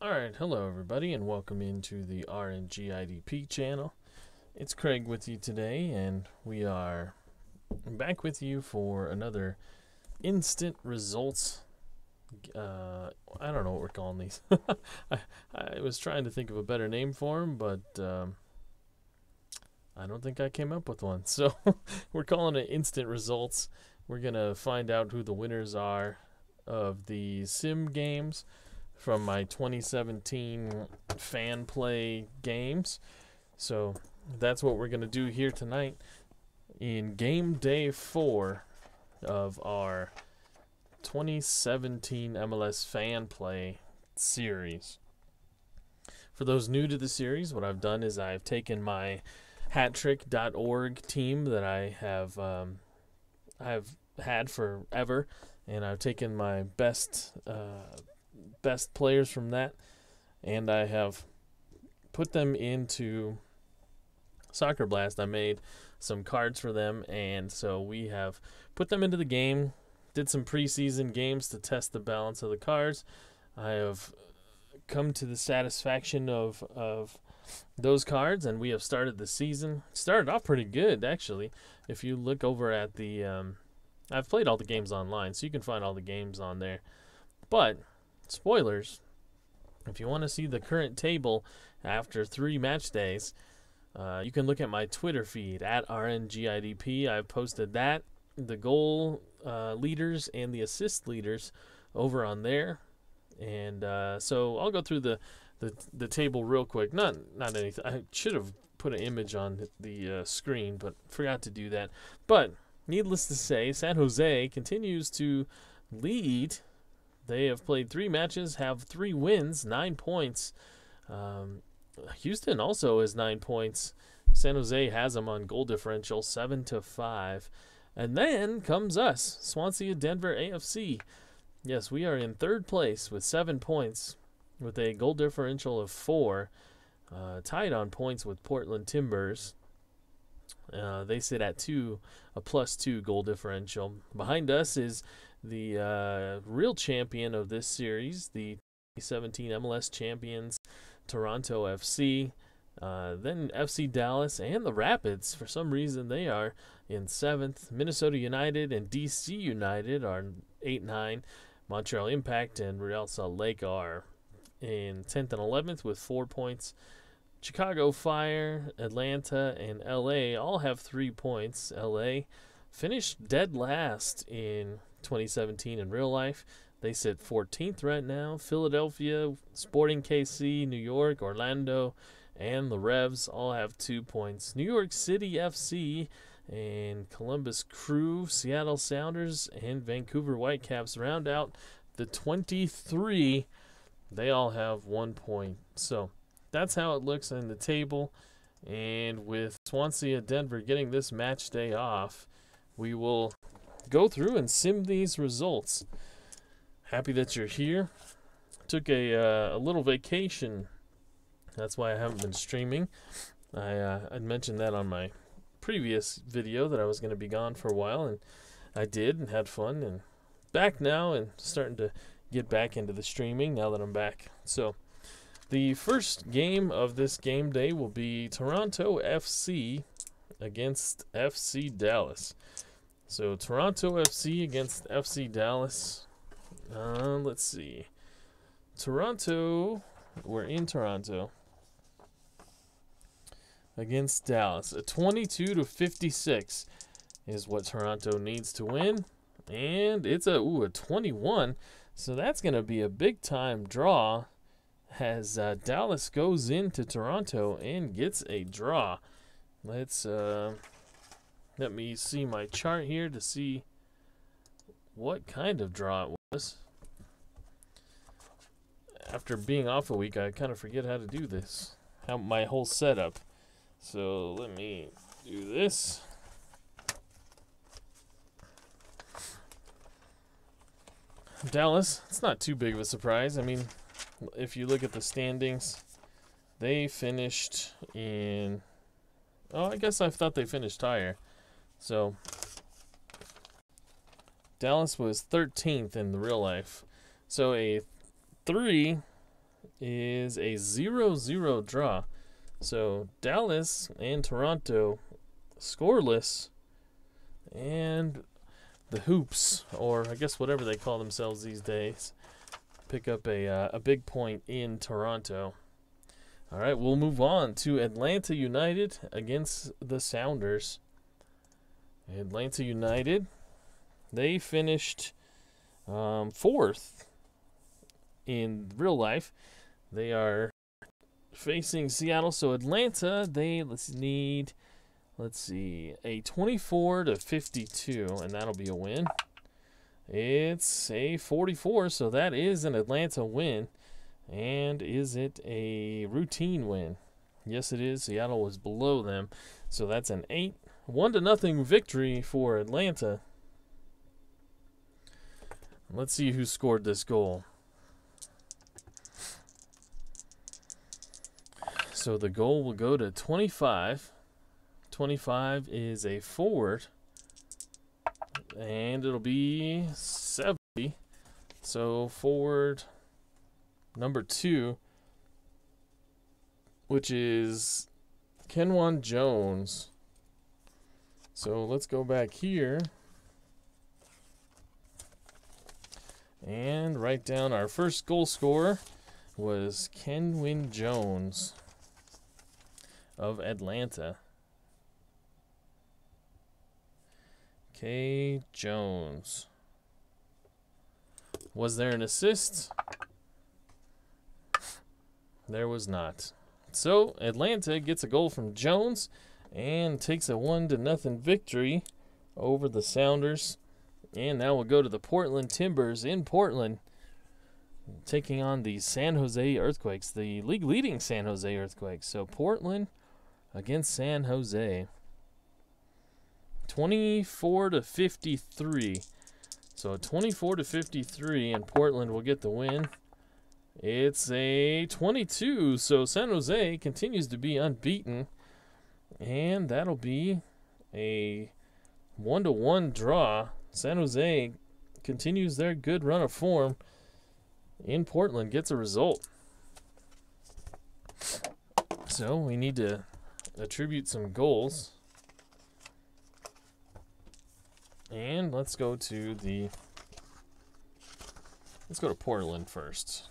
Alright, hello everybody and welcome into the RNG IDP channel. It's Craig with you today, and we are back with you for another instant results. I don't know what we're calling these. I was trying to think of a better name for them, but I don't think I came up with one. So we're calling it instant results. We're going to find out who the winners are of the sim games from my 2017 Fanplay games. So that's what we're going to do here tonight in game day 4 of our 2017 MLS Fanplay series. For those new to the series, what I've done is I've taken my hattrick.org team that I've had forever, and I've taken my best players from that, and I have put them into Soccer Blast. I made some cards for them, and so we have put them into the game, did some preseason games to test the balance of the cards. I have come to the satisfaction of those cards, and we have started the season. Started off pretty good, actually. If you look over at the I've played all the games online, so you can find all the games on there. But spoilers, if you want to see the current table after 3 match days, you can look at my Twitter feed at RNGIDP. I've posted that, the goal leaders and the assist leaders over on there. And so I'll go through the table real quick. Not anything. I should have put an image on the screen, but forgot to do that. But needless to say, San Jose continues to lead. They have played 3 matches, have 3 wins, 9 points. Houston also has 9 points. San Jose has them on goal differential, 7-5. And then comes us, Swansea, Denver, AFC. Yes, we are in 3rd place with 7 points, with a goal differential of 4. Tied on points with Portland Timbers. They sit at a +2 goal differential. Behind us is the real champion of this series, the 2017 MLS champions, Toronto FC. Then FC Dallas and the Rapids. For some reason, they are in 7th. Minnesota United and DC United are 8-9. Montreal Impact and Real Salt Lake are in 10th and 11th with 4 points. Chicago Fire, Atlanta, and LA all have 3 points. LA finished dead last in 2017 in real life. They sit 14th right now. Philadelphia, Sporting KC, New York, Orlando, and the Revs all have 2 points. New York City FC and Columbus Crew, Seattle Sounders, and Vancouver Whitecaps round out the 23. They all have 1 point. So that's how it looks in the table. And with Swansea Denver getting this match day off, we will go through and sim these results. Happy that you're here. Took a little vacation. That's why I haven't been streaming. I'd mentioned that on my previous video that I was going to be gone for a while, and I did and had fun, and back now and starting to get back into the streaming now that I'm back. So the first game of this game day will be Toronto FC against FC Dallas. So Toronto FC against FC Dallas. Let's see. Toronto, we're in Toronto against Dallas. A 22-56 is what Toronto needs to win, and it's a 21. So that's going to be a big time draw as Dallas goes into Toronto and gets a draw. Let's let me see my chart here to see what kind of draw it was. After being off a week, I kind of forget how to do this, my whole setup. So let me do this. Dallas, it's not too big of a surprise. I mean, if you look at the standings, they finished in... Oh, I guess I thought they finished higher. So Dallas was 13th in the real life. So a 3 is a 0-0 draw. So Dallas and Toronto scoreless, and the Hoops, or I guess whatever they call themselves these days, pick up a big point in Toronto. All right, we'll move on to Atlanta United against the Sounders. Atlanta United, they finished fourth in real life. They are facing Seattle. So Atlanta, they need, let's see, a 24-52, and that'll be a win. It's a 44, so that is an Atlanta win. And is it a routine win? Yes, it is. Seattle was below them, so that's an 1-0 victory for Atlanta. Let's see who scored this goal. So the goal will go to 25. 25 is a forward, and it'll be 70. So forward number 2, which is Kenwan Jones. So let's go back here and write down our first goal scorer was Kenwan Jones of Atlanta. K. Jones. Was there an assist? There was not. So Atlanta gets a goal from Jones and takes a 1-0 victory over the Sounders. And now we'll go to the Portland Timbers in Portland, taking on the San Jose Earthquakes, the league-leading San Jose Earthquakes. So Portland against San Jose. 24-53. So 24-53, and Portland will get the win. It's a 22, so San Jose continues to be unbeaten, and that'll be a 1-1 draw. San Jose continues their good run of form in Portland, gets a result. So we need to attribute some goals. And let's go to Portland first.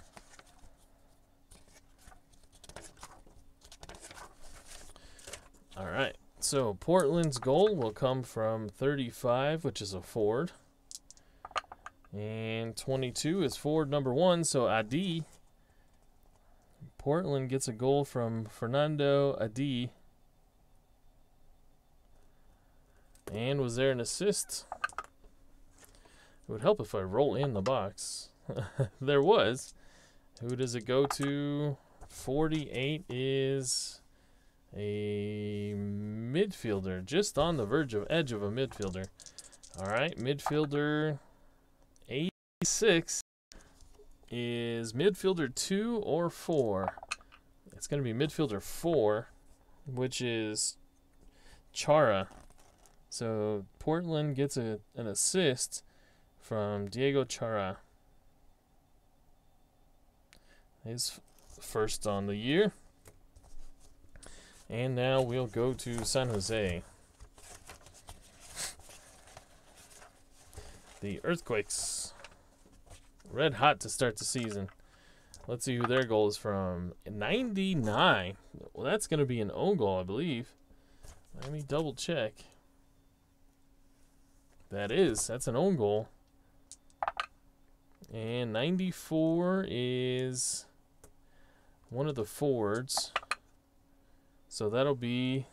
All right. So Portland's goal will come from 35, which is a forward. And 22 is forward number 1, so Adi. Portland gets a goal from Fernando Adi. And was there an assist? It would help if I roll in the box. There was. Who does it go to? 48 is a midfielder, just on the edge of a midfielder. All right, midfielder 86 is midfielder 2 or 4. It's going to be midfielder 4, which is Chara. So Portland gets an assist from Diego Chara. His first on the year. And now we'll go to San Jose. The Earthquakes. Red hot to start the season. Let's see who their goal is from. 99. Well, that's going to be an own goal, I believe. Let me double check. That's an own goal. And 94 is one of the forwards. So that'll be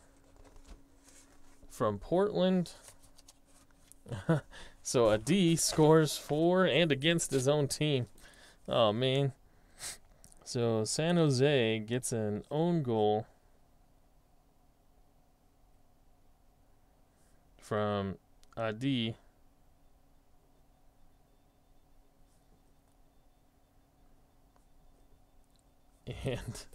from Portland. So Adi scores for and against his own team. Oh, man. So San Jose gets an own goal from Adi. And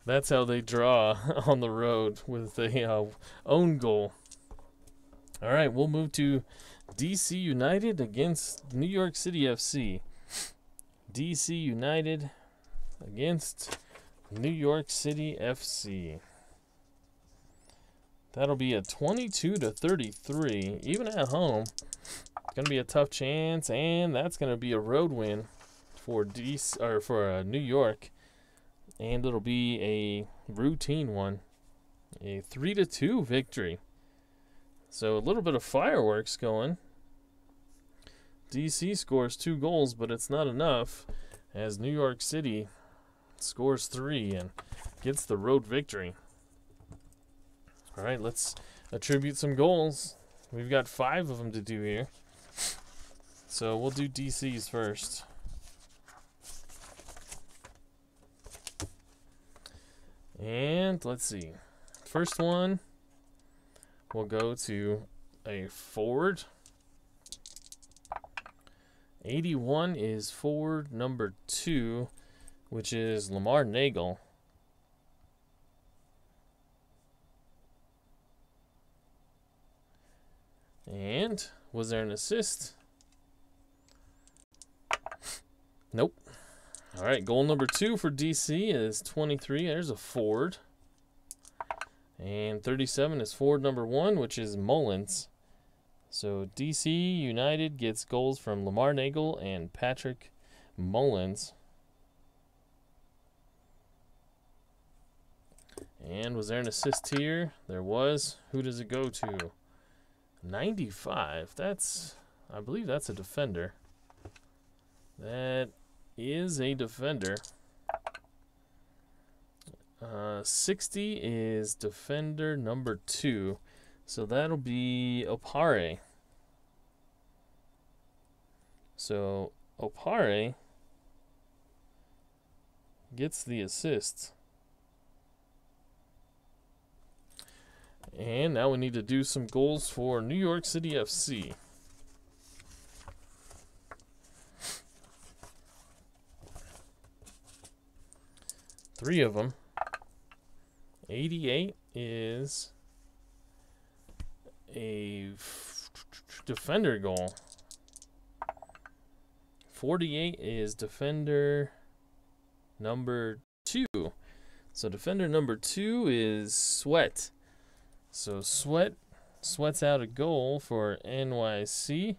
that's how they draw on the road with a own goal. All right, we'll move to DC United against New York City FC. DC United against New York City FC. That'll be a 22-33, even at home. It's gonna be a tough chance, and that's gonna be a road win for New York, and it'll be a routine one, a 3-2 victory. So a little bit of fireworks going. DC scores 2 goals, but it's not enough, as New York City scores 3 and gets the road victory. All right, let's attribute some goals. We've got 5 of them to do here. So we'll do DC's first. And let's see. First one, we'll go to a forward. 81 is forward number 2, which is Lamar Nagel. And was there an assist? Nope. All right, goal number 2 for DC is 23. There's a forward. And 37 is forward number 1, which is Mullins. So DC United gets goals from Lamar Nagel and Patrick Mullins. And was there an assist here? There was. Who does it go to? 95. I believe that's a defender. That is a defender. 60 is defender number 2. So that'll be Opare. So Opare gets the assist. And now we need to do some goals for New York City FC. Three of them. 88 is a defender goal. 48 is defender number 2. So defender number 2 is Sweat. So Sweat's out a goal for NYC.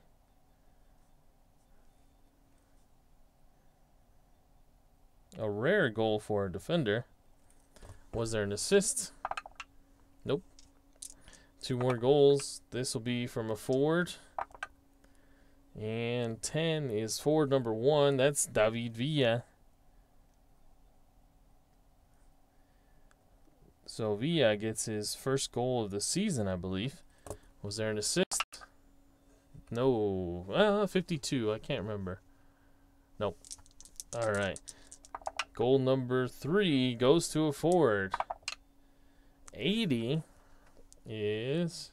A rare goal for a defender. Was there an assist? Nope. 2 more goals. This will be from a forward. And 10 is forward number 1. That's David Villa. So Villa gets his first goal of the season, I believe. Was there an assist? No. 52. I can't remember. Nope. All right. Goal number 3 goes to a forward. 80 is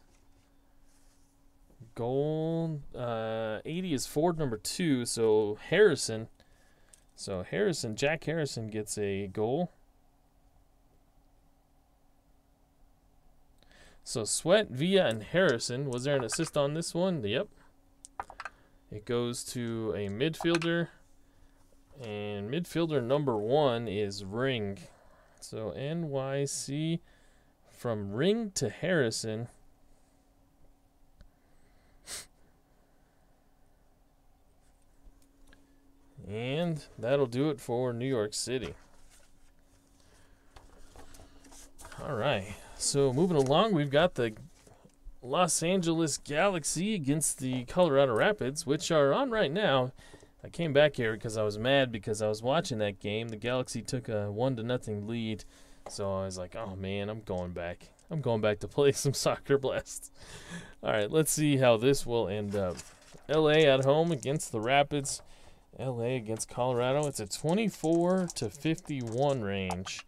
goal. 80 is forward number 2. So Harrison. Jack Harrison gets a goal. So Sweat, Villa, and Harrison. Was there an assist on this one? Yep. It goes to a midfielder. And midfielder number 1 is Ring. So NYC from Ring to Harrison. And that'll do it for New York City. All right. So moving along, we've got the Los Angeles Galaxy against the Colorado Rapids, which are on right now. I came back here because I was mad because I was watching that game. The Galaxy took a 1-0 lead. So I was like, oh man, I'm going back. I'm going back to play some Soccer Blast. All right, let's see how this will end up. LA at home against the Rapids. LA against Colorado. It's a 24-51 range.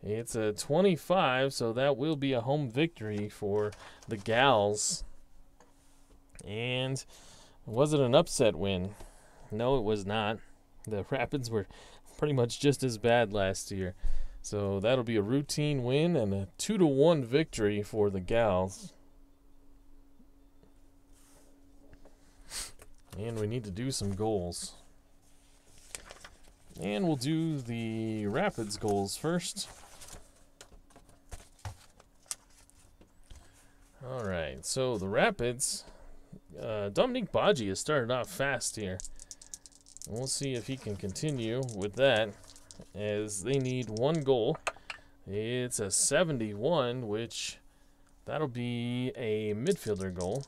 It's a 25, so that will be a home victory for the Gals. And was it an upset win? No, it was not. The Rapids were pretty much just as bad last year. So that'll be a routine win and a 2-1 victory for the Gals. And we need to do some goals. And we'll do the Rapids goals first. All right, so the Rapids, Dominique Badji has started off fast here. We'll see if he can continue with that, as they need 1 goal. It's a 71, which that'll be a midfielder goal.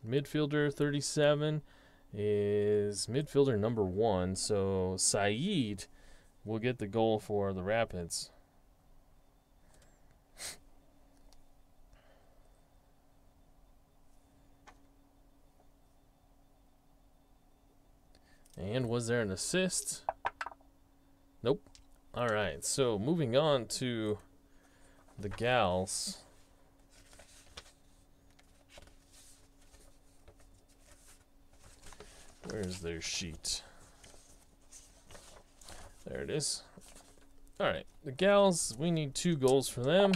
Midfielder 37 is midfielder number 1, so Saeed will get the goal for the Rapids. And was there an assist? Nope. All right, so moving on to the gals. Where's their sheet? There it is. All right, the gals, we need 2 goals for them.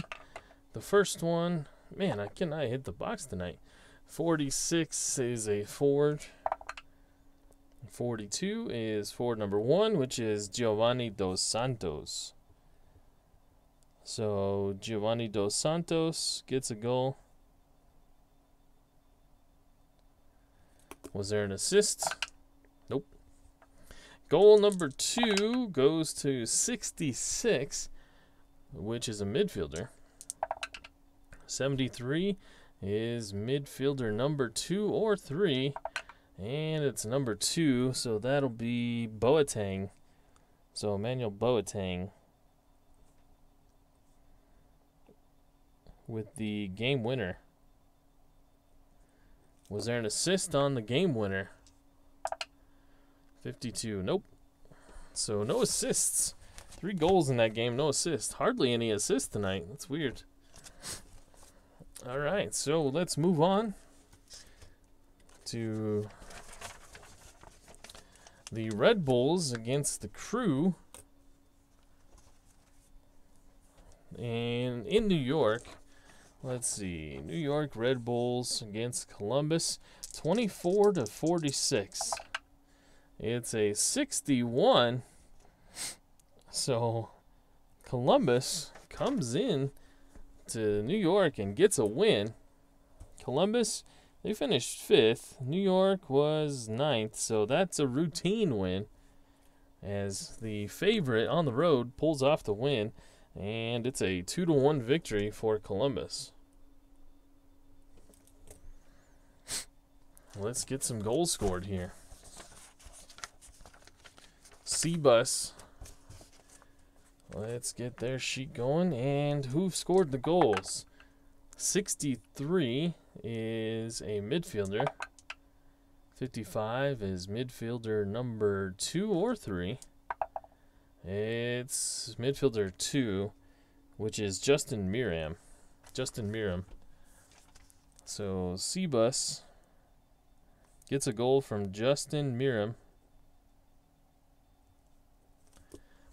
The first one, man, I cannot hit the box tonight. 46 is a forward. 42 is forward number 1, which is Giovanni Dos Santos. So Giovanni Dos Santos gets a goal. Was there an assist? Nope. Goal number 2 goes to 66, which is a midfielder. 73 is midfielder number 2 or 3. And it's number 2, so that'll be Boateng. So Emmanuel Boateng with the game winner. Was there an assist on the game winner? 52, nope. So no assists. 3 goals in that game, no assists. Hardly any assists tonight. That's weird. All right, so let's move on to the Red Bulls against the Crew. And in New York, let's see, New York Red Bulls against Columbus, 24-46. It's a 61. So Columbus comes in to New York and gets a win. Columbus, they finished 5th. New York was 9th, so that's a routine win, as the favorite on the road pulls off the win, and it's a 2-1 victory for Columbus. Let's get some goals scored here. C-Bus. Let's get their sheet going, and who scored the goals? 63 is a midfielder. 55 is midfielder number 2 or 3. It's midfielder 2, which is Justin Miram. So C-Bus gets a goal from Justin Miram.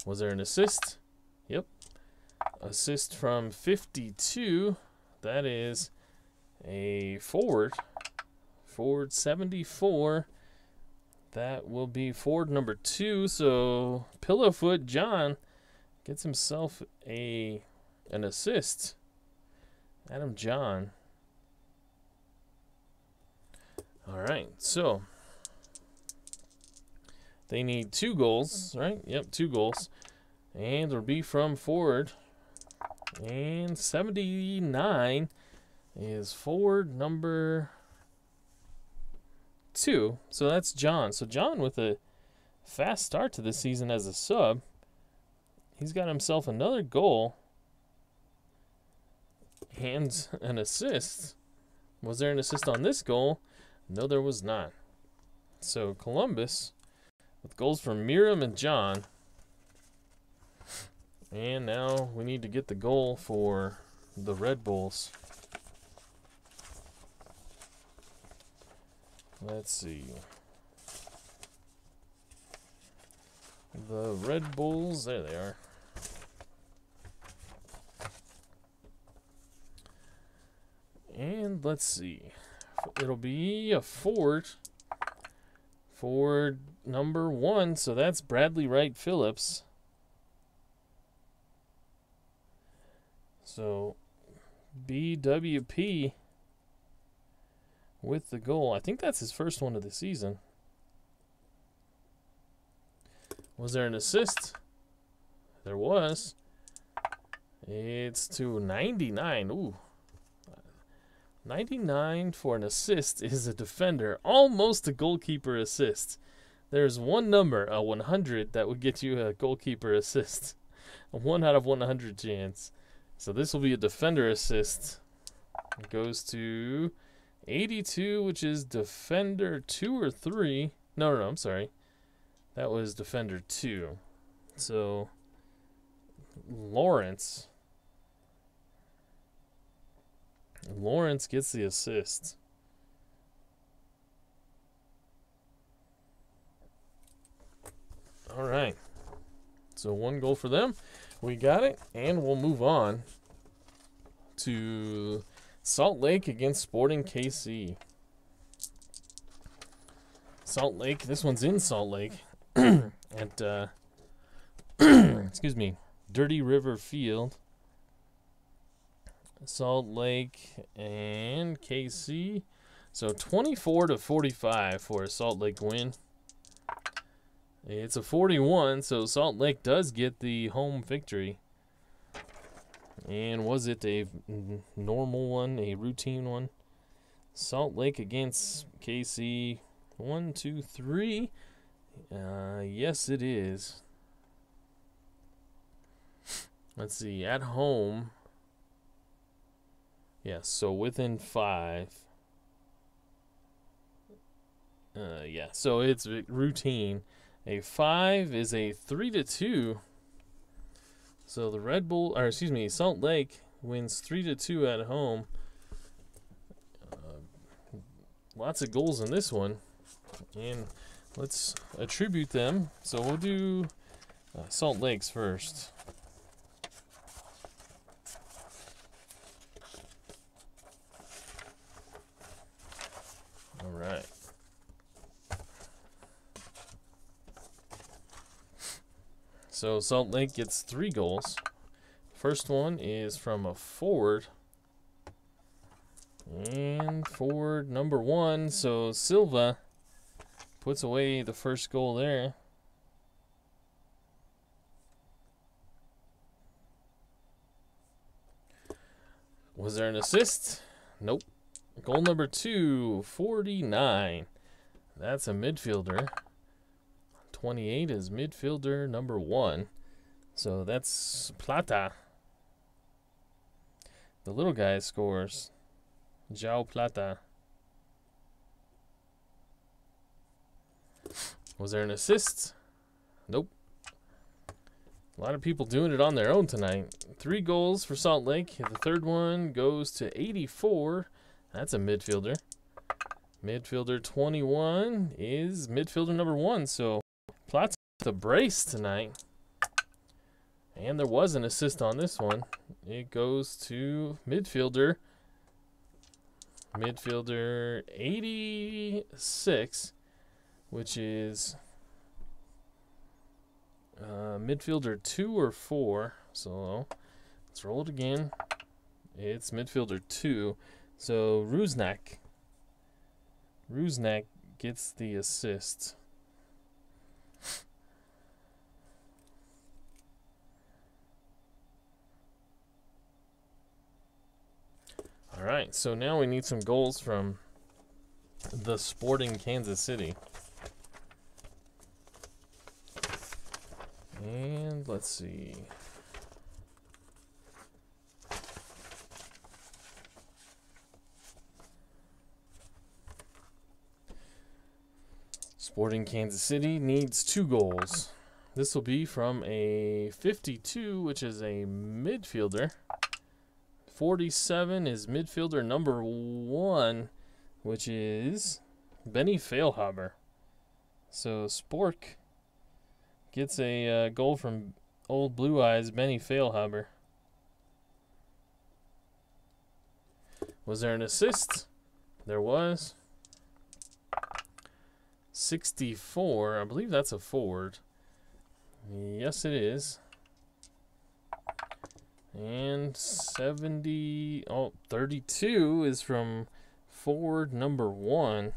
Was there an assist? Yep. Assist from 52. That is a forward. Forward 74. That will be forward number 2. So Pillowfoot John gets himself an assist. Adam John. All right. So they need 2 goals, right? Yep, 2 goals. And it'll be from forward. And 79 is forward number 2. So that's John. So John with a fast start to the season as a sub. He's got himself another goal and an assist. Was there an assist on this goal? No, there was not. So Columbus with goals from Miram and John. And now we need to get the goal for the Red Bulls. Let's see. The Red Bulls, there they are. And let's see. It'll be a forward forward number 1. So that's Bradley Wright Phillips. So BWP with the goal. I think that's his first one of the season. Was there an assist? There was. It's to 99. Ooh. 99 for an assist is a defender. Almost a goalkeeper assist. There's one number, a 100, that would get you a goalkeeper assist. A 1 out of 100 chance. So this will be a defender assist. It goes to 82, which is defender 2 or 3. No, I'm sorry. That was defender 2. So Lawrence gets the assist. All right. So 1 goal for them. We got it, and we'll move on to Salt Lake against Sporting KC. Salt Lake, this one's in Salt Lake at excuse me, Dirty River Field. Salt Lake and KC. So 24-45 for a Salt Lake win. It's a 41, so Salt Lake does get the home victory. And was it a normal one, a routine one? Salt Lake against KC. 1, 2, 3. Yes, it is. Let's see. At home. Yes, so within 5. Yeah, so it's routine. A 5 is a 3-2. So the Salt Lake wins 3-2 at home. Lots of goals in this one. And let's attribute them. So we'll do Salt Lake's first. All right. So Salt Lake gets 3 goals. First one is from a forward. And forward number 1. So Silva puts away the first goal there. Was there an assist? Nope. Goal number 2, 49. That's a midfielder. 28 is midfielder number 1. So that's Plata. The little guy scores. João Plata. Was there an assist? Nope. A lot of people doing it on their own tonight. 3 goals for Salt Lake. The third one goes to 84. That's a midfielder. Midfielder 21 is midfielder number 1. So Plata the brace tonight. And there was an assist on this one. It goes to midfielder 86, which is midfielder 2 or 4. So let's roll it again. It's midfielder 2. So Rusnak gets the assist. All right, so now we need some goals from the Sporting Kansas City. And let's see. Sporting Kansas City needs 2 goals. This will be from a 52, which is a midfielder. 47 is midfielder number 1, which is Benny Feilhaber. So Spork gets a goal from old Blue Eyes, Benny Feilhaber. Was there an assist? There was. 64. I believe that's a forward. Yes, it is. And 32 is from forward number 1.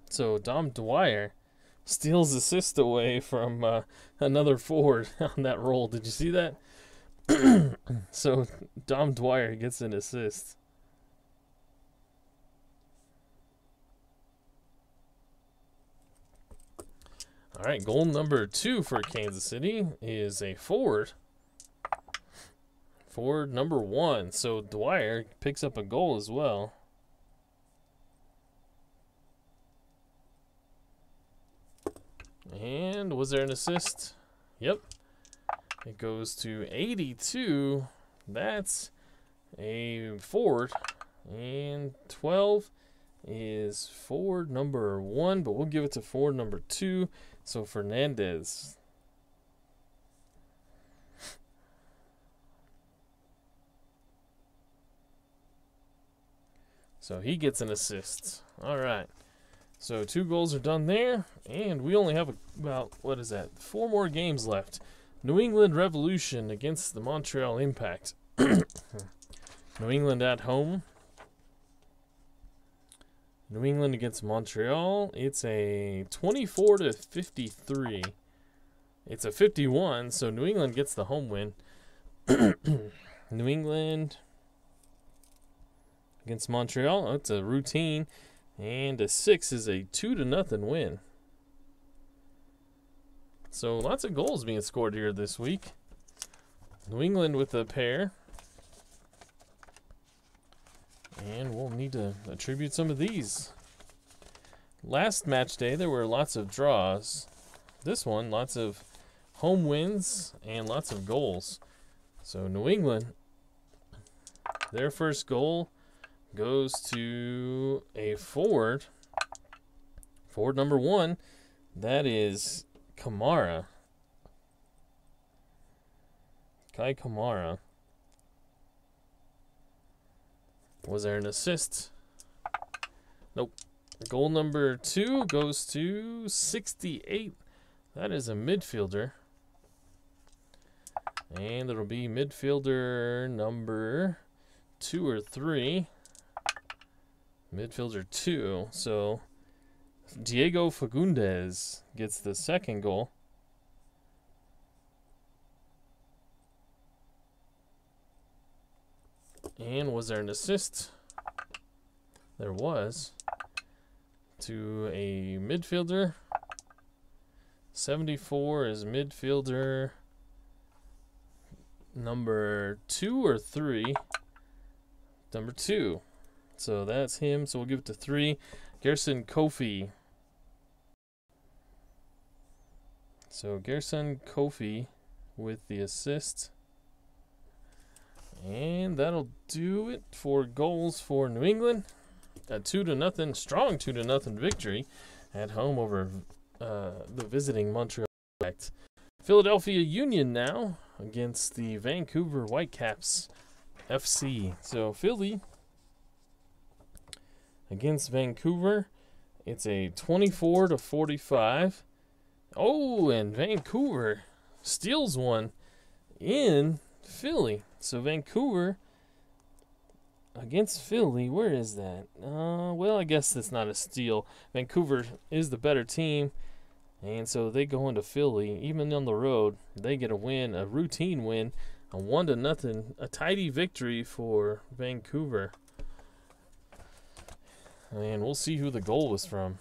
So Dom Dwyer steals assist away from another forward on that roll. Did you see that? So Dom Dwyer gets an assist. All right, goal number 2 for Kansas City is a forward. Forward number 1. So Dwyer picks up a goal as well. And was there an assist? Yep. It goes to 82. That's a forward. And 12 is forward number 1, but we'll give it to forward number 2. So Fernandez. So he gets an assist. All right. So 2 goals are done there, and we only have about, 4 more games left. New England Revolution against the Montreal Impact. New England at home. New England against Montreal. It's a 24-53. It's a 51, so New England gets the home win. New England against Montreal. Oh, it's a routine. And a 6 is a 2-0 win. So lots of goals being scored here this week. New England with a pair. And we'll need to attribute some of these. Last match day, there were lots of draws. This one, lots of home wins and lots of goals. So New England, their first goal goes to a forward. Forward number 1. That is Kamara. Kai Kamara. Was there an assist? Nope. Goal number 2 goes to 68. That is a midfielder. And it'll be midfielder number 2 or 3. Midfielder 2. So Diego Fagundes gets the second goal. And was there an assist? There was. To a midfielder. 74 is midfielder number 2 or 3. Number 2. So that's him. So we'll give it to 3. Gerson Kofi. So Gerson Kofi with the assist. And that'll do it for goals for New England. A 2-0, strong 2-0 victory at home over the visiting Montreal Impact. Philadelphia Union now against the Vancouver Whitecaps FC. So Philly against Vancouver. It's a 24-45. Oh, and Vancouver steals one in Philly. So Vancouver against Philly, where is that? Well, I guess that's not a steal. Vancouver is the better team, and so they go into Philly. Even on the road, they get a win, a routine win, a 1-0, a tidy victory for Vancouver. And we'll see who the goal was from.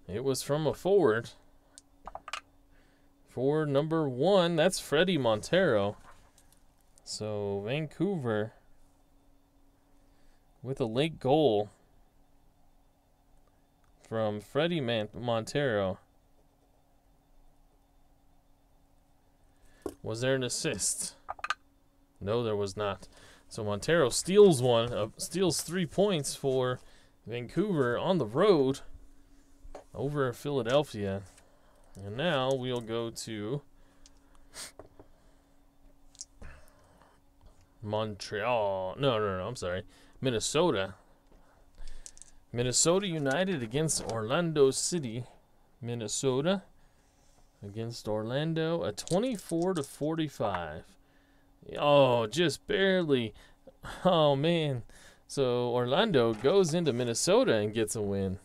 It was from a forward. Forward number 1, that's Freddie Montero. So Vancouver with a late goal from Freddie Montero. Was there an assist? No, there was not. So Montero steals one, steals 3 points for Vancouver on the road over Philadelphia. And now we'll go to Montreal. No, I'm sorry. Minnesota. Minnesota United against Orlando City. Minnesota against Orlando, a 24-45. Oh, just barely. Oh, man. So Orlando goes into Minnesota and gets a win.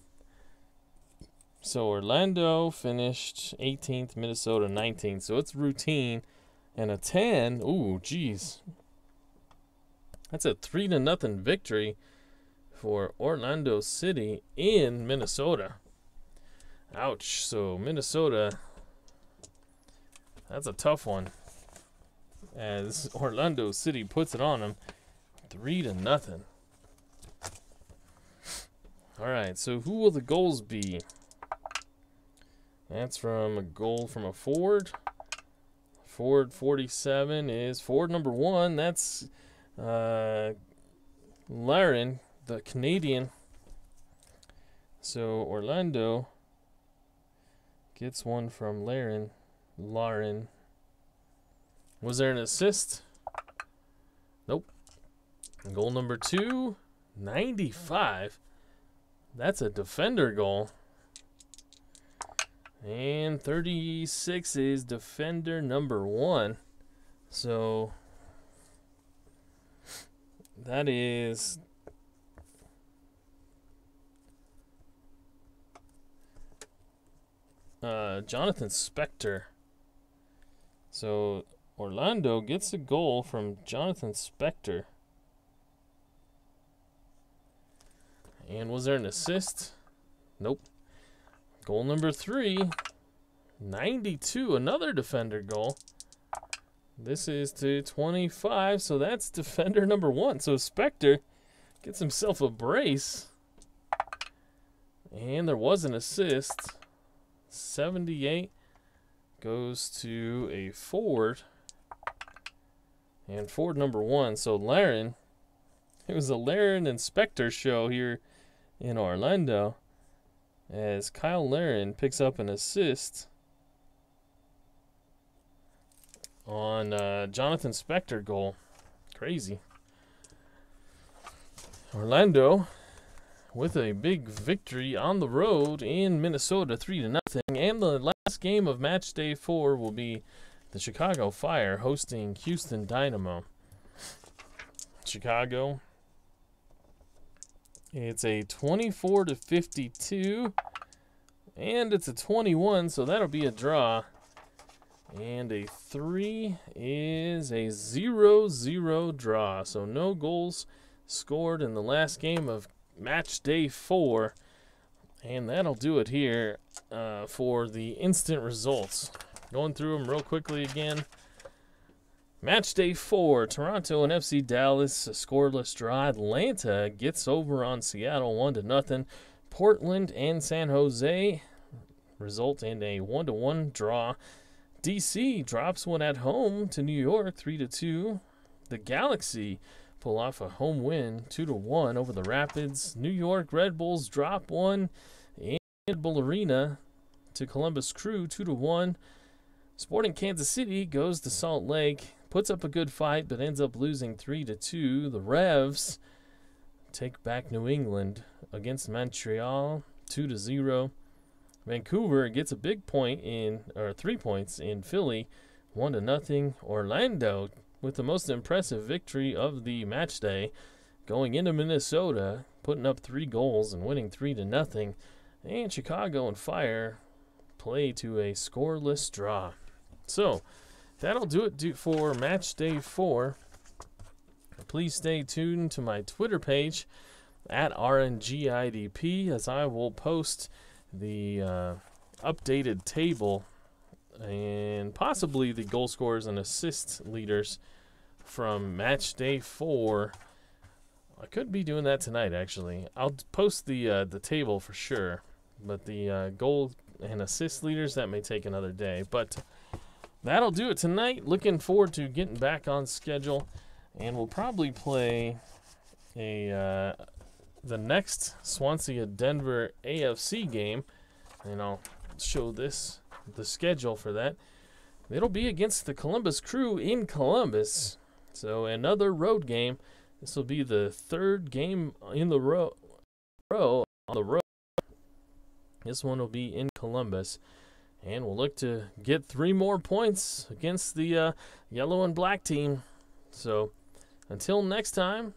So Orlando finished 18th, Minnesota 19th. So it's routine. And a 10. Ooh, geez. That's a 3-0 victory for Orlando City in Minnesota. Ouch. So Minnesota, that's a tough one, as Orlando City puts it on them 3-0. All right, so who will the goals be? That's from a goal from a forward. Forward 47 is forward number 1. That's Laren, the Canadian. So Orlando gets one from Laren. Was there an assist? Nope. Goal number 2, 95. That's a defender goal. And 36 is defender number 1. So that is Jonathan Spector. So Orlando gets a goal from Jonathan Spector. And was there an assist? Nope. Goal number 3, 92, another defender goal. This is to 25, so that's defender number 1. So Spector gets himself a brace. And there was an assist. 78 goes to a forward. And forward number 1. So Laren, it was a Laren and Spector show here in Orlando, as Kyle Laren picks up an assist on Jonathan Spector goal. Crazy. Orlando with a big victory on the road in Minnesota, 3-0. And the last game of match day 4 will be the Chicago Fire hosting Houston Dynamo. Chicago, it's a 24-52, and it's a 21, so that'll be a draw. And a 3 is a 0-0 draw, so no goals scored in the last game of match day 4. And that'll do it here for the instant results. Going through them real quickly again. Match day 4, Toronto and FC Dallas, a scoreless draw. Atlanta gets over on Seattle 1-0. Portland and San Jose result in a 1-1 draw. DC drops one at home to New York 3-2. The Galaxy pull off a home win 2-1 over the Rapids. New York Red Bulls drop one in Red Bull Arena to Columbus Crew 2-1. Sporting Kansas City goes to Salt Lake, puts up a good fight, but ends up losing 3-2. The Revs take back New England against Montreal 2-0. Vancouver gets a big point in, or 3 points in Philly, 1-0. Orlando with the most impressive victory of the match day, going into Minnesota, putting up 3 goals and winning 3-0. And Chicago and Fire play to a scoreless draw. So that'll do it for match day 4. Please stay tuned to my Twitter page at RNGIDP, as I will post the updated table and possibly the goal scorers and assist leaders from match day 4. I could be doing that tonight, actually. I'll post the table for sure, but the goal and assist leaders, that may take another day. But that'll do it tonight. Looking forward to getting back on schedule, and we'll probably play the next Swansea Denver AFC game, and I'll show the schedule for that. It'll be against the Columbus Crew in Columbus, so another road game. This will be the third game in the row on the road. This one will be in Columbus. And we'll look to get 3 more points against the yellow and black team. So until next time,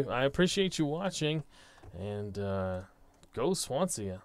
I appreciate you watching. And go Swansea.